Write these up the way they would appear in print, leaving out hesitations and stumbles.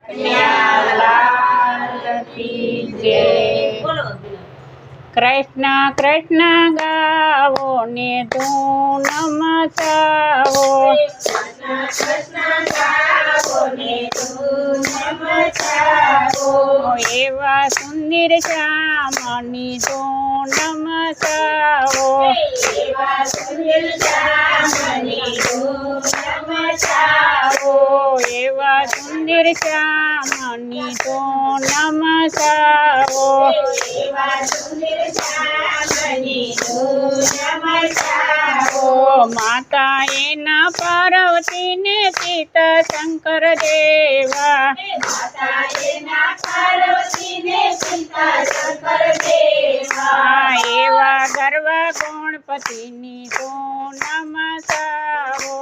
કનૈયાલાલ કી જય. કૃષ્ણ કૃષ્ણ ગાવો ને તું નમસાવો. એવા સુંદર શ્યામની તું નમસાવો. એવા સુંદર શ્યામની તું નમસાવો. માતા એના પાર્વતી ને પિતા શંકર દેવા. એવા ગરવા ગણપતિની તું નમસાવો.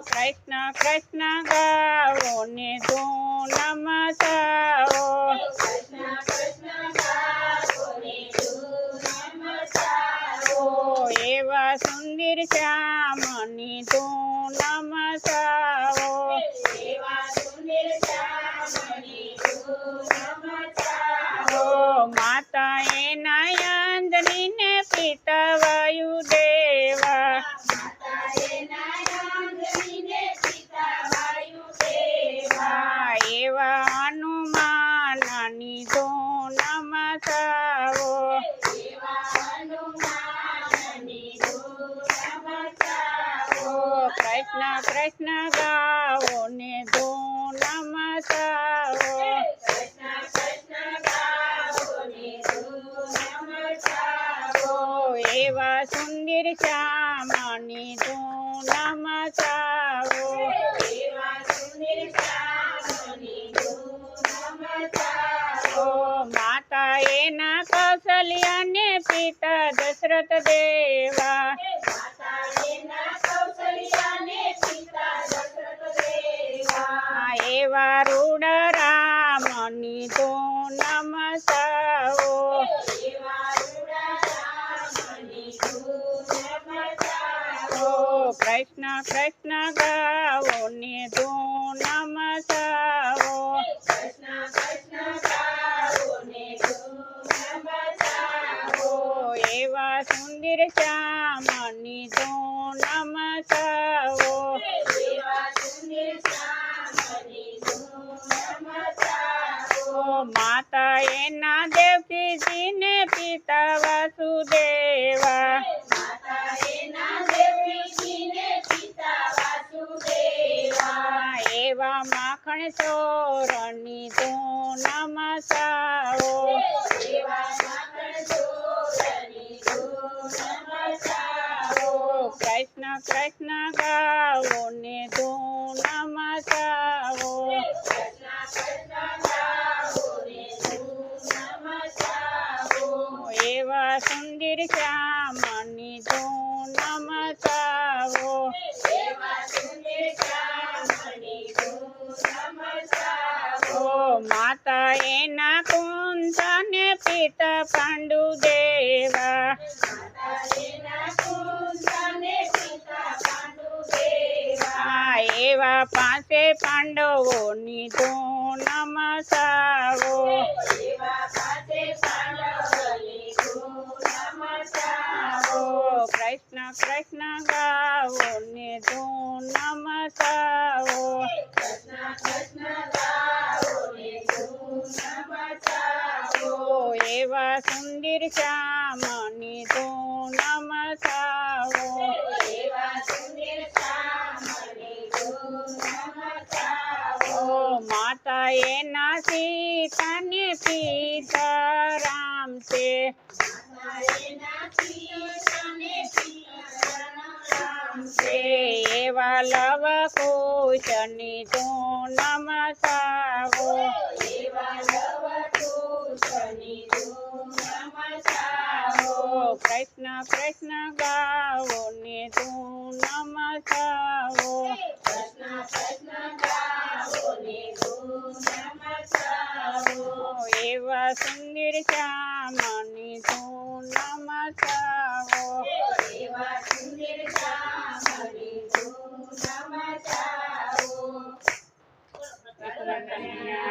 કૃષ્ણ કૃષ્ણ ગાવો ને તું નમસાવો. એવા સુંદર શ્યામની તું નમસાવો. માતા એના અંજની ને પિતા વાયુદેવા. એવા હનુમાનની તું નમસાવો. કૃષ્ણ કૃષ્ણ ગાવો ને તું નમસાવો. એવા સુંદર શ્યામની તું નમસાવો. માતા એના કૌશલ્યા ને પિતા દશરથ દેવા. એવા રૂડ રામની તું નમસાવો. કૃષ્ણ કૃષ્ણ ગાવો ને તું નમસાવો. એવા સુંદર શ્યામની તું નમસાવો. માતા એના દેવકીજી ને પિતા વાસુદેવા. એવા માખણ ચોરની તું નમસાવો. કૃષ્ણ કૃષ્ણ ગાવો ને તું નમસાવો. એવા સુંદર શ્યામની તું નમસાવો. માતા એના કુંતા ને પિતા પાંડુ દેવા. એવા પાંચે પાંડવોની તું નમસાવો. કૃષ્ણ કૃષ્ણ ગાવો ને તું નમસાવો. એવા સુંદર શ્યામની તું નમસાવો. માતા એના સીતા ને પિતા રામ છે. એવા લવ કુશની તું નમસાવો. કૃષ્ણ કૃષ્ણ ગાવો ને તું નમસાવો. એવા સુંદર શ્યામની તું નમસાવો. કનૈયા